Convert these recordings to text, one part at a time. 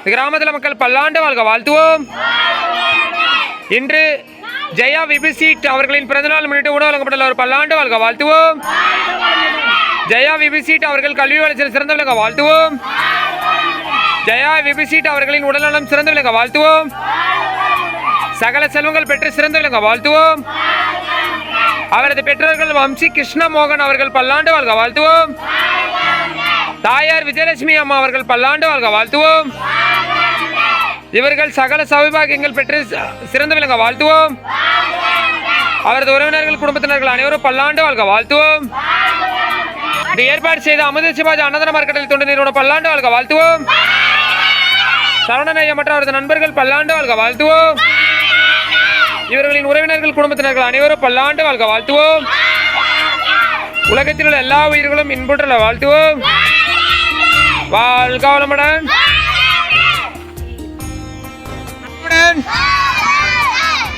கிராமத்தில் மக்கள் பல்லாண்டு வாழ்க வாழ்த்துவோம். இன்று ஜெயா விபிசீட் அவர்களின் பிறந்தநாள் முன்னிட்டு உணவு வழங்கப்பட்டுள்ள ஒரு பல்லாண்டு வாழ்க வாழ்த்துவோம். ஜெயா விபிசீட் அவர்கள் கல்வி வளர்ச்சியில் சிறந்த விளங்க வாழ்த்துவோம். ஜெயா விபிசீட் அவர்களின் உடல்நலம் சிறந்த விளங்க வாழ்த்துவோம். சகல செல்வங்கள் பெற்று சிறந்த விளங்க வாழ்த்துவோம். அவரது பெற்றோர்கள் வம்சி கிருஷ்ணமோகன் அவர்கள் பல்லாண்டு வாழ்க வாழ்த்துவோம். தாயார் விஜயலட்சுமி அம்மா அவர்கள் பல்லாண்டு வாழ்க வாழ்த்துவோம். இவர்கள் சகல சௌபாகியங்கள் பெற்று சிறந்த விளங்க வாழ்த்துவோம். அவரது உறவினர்கள் குடும்பத்தினர்கள் அனைவரும் பல்லாண்டு வாழ்க வாழ்த்துவோம். ஏற்பாடு செய்த அமுத சிவாஜி அன்னதான மார்க்கெட்டில் தொண்டு நிறுவனம் பல்லாண்டு வாழ்க வாழ்த்துவோம். சரவணனையா மற்றும் அவரது நண்பர்கள் பல்லாண்டு வாழ்க வாழ்த்துவோம். இவர்களின் உறவினர்கள் குடும்பத்தினர்கள் அனைவரும் பல்லாண்டு வாழ்க வாழ்த்துவோம். உலகத்தில் உள்ள எல்லா உயிர்களும் இன்புற்ற வாழ்த்துவோம். வாழ்க வளமுடன்.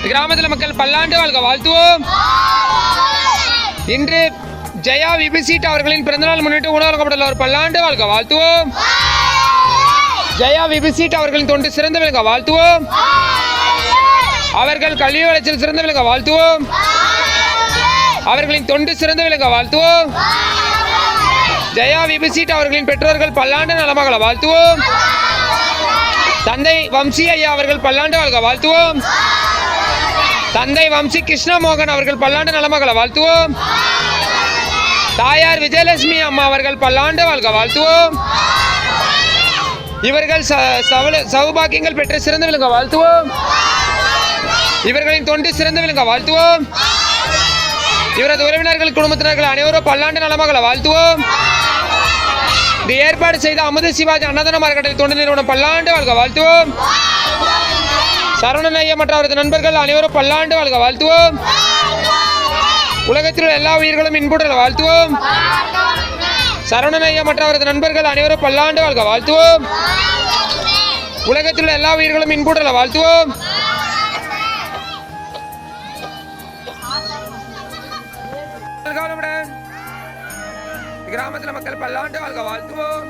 கிராமத்தில் மக்கள் பல்லாண்டு வாழ்க வாழ்த்துவோம். இன்று ஜெயா விபிசீட் அவர்களின் பிறந்தநாள் முன்னிட்டு உணவு வழங்கப்பட்டுள்ள ஒரு பல்லாண்டு வாழ்க வாழ்த்துவோம். ஜெயா விபிசீட் அவர்களின் தொண்டு சிறந்த விளங்க வாழ்த்துவோம். அவர்கள் கல்வி வளர்ச்சியில் சிறந்த விளங்க வாழ்த்துவோம். அவர்களின் தொண்டு சிறந்த விளங்க வாழ்த்துவோம். ஜெயா விபிசீட் அவர்களின் பெற்றோர்கள் பல்லாண்டு நலமகள வாழ்த்துவோம். தந்தை வம்சி ஐயா அவர்கள் பல்லாண்டு வாழ்க வாழ்த்துவோம். தந்தை வம்சி கிருஷ்ணமோகன் அவர்கள் பல்லாண்டு நலமகள வாழ்த்துவோம். தாயார் விஜயலட்சுமி அம்மா அவர்கள் பல்லாண்டு வாழ்க வாழ்த்துவோம். இவர்கள் சௌபாகியங்கள் பெற்று சிறந்த விளங்க வாழ்த்துவோம். இவர்களின் தொண்டு சிறந்த விளங்க வாழ்த்துவோம். இவரது உறவினர்கள் குடும்பத்தினர்கள் அனைவரும் பல்லாண்டு நலமகள வாழ்த்துவோம். இது ஏற்பாடு செய்த அமுத சிவாஜி அன்னதான மார்க்கெட்டில் தொண்டு நிறுவனம் பல்லாண்டு வாழ்க வாழ்த்துவோம். சரவணனையா மற்றும் அவரது நண்பர்கள் அனைவரும் பல்லாண்டு வாழ்க வாழ்த்துவோம். உலகத்தில் உள்ள எல்லா உயிர்களும் இன்புற்ற வாழ்த்துவோம். சரவணனையா மற்றும் அவரது நண்பர்கள் அனைவரும் பல்லாண்டு வாழ்க வாழ்த்துவோம். உலகத்தில் உள்ள எல்லா உயிர்களும் இன்புற்ற வாழ்த்துவோம். கிராமத்தில் மக்கள் பல்லாண்டு வாழ்க வாழ்த்துவோம்.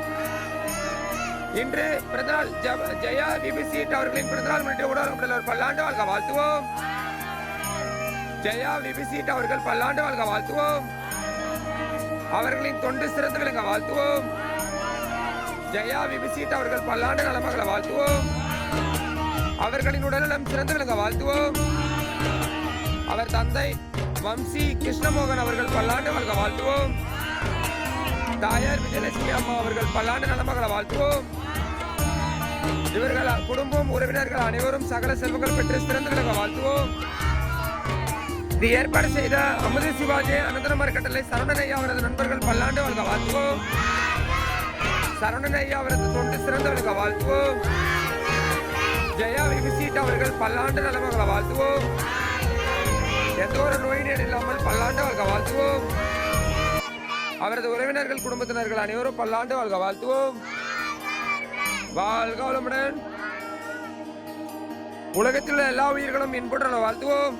இன்று பிறந்தநாள் ஜெயா விபிசீட் அவர்களின் பிறந்தநாள் முன்னிட்டு உணவு ஒரு பல்லாண்டு வாழ்க வாழ்த்துவோம். ஜெயா விபிசீட் அவர்கள் பல்லாண்டு வாழ்க வாழ்த்துவோம். அவர்களின் தொண்டு சிறந்த விளங்க வாழ்த்துவோம். ஜெயா விபிசீட் அவர்கள் பல்லாண்டு நலமகள வாழ்த்துவோம். அவர்களின் உடல்நலம் சிறந்த விளங்க வாழ்த்துவோம். அவர் தந்தை வம்சி கிருஷ்ணமோகன் அவர்கள் பல்லாண்டு வாழ்க வாழ்த்துவோம். தாயார் விஜயலட்சுமி அம்மா அவர்கள் பல்லாண்டு நலமகள வாழ்த்துவோம். இவர்கள் குடும்பம் உறவினர்கள் அனைவரும் சகல செல்வங்கள் பெற்று சிறந்த விளங்க வாழ்த்துவோம். இது ஏற்பாடு செய்த அமுத சிவாஜி அன்னதான மார்க்கெட்டில் சரவணனையா அவரது நண்பர்கள் பல்லாண்டு வாழ்க வாழ்த்துவோம். சரவணனையா அவரது தொண்டு சிறந்த விளங்க வாழ்த்துவோம். ஜெயா விபிசீட் அவர்கள் பல்லாண்டு நலமகள வாழ்த்துவோம். எந்த ஒரு நோய் நொடி இல்லாமல் பல்லாண்டு வாழ்க வாழ்த்துவோம். அவரது உறவினர்கள் குடும்பத்தினர்கள் அனைவரும் பல்லாண்டு வாழ்க வாழ்த்துவோம். வாழ்க வளமுடன். உலகத்தில் உள்ள எல்லா உயிர்களும் இன்புற்ற வாழ்த்துவோம்.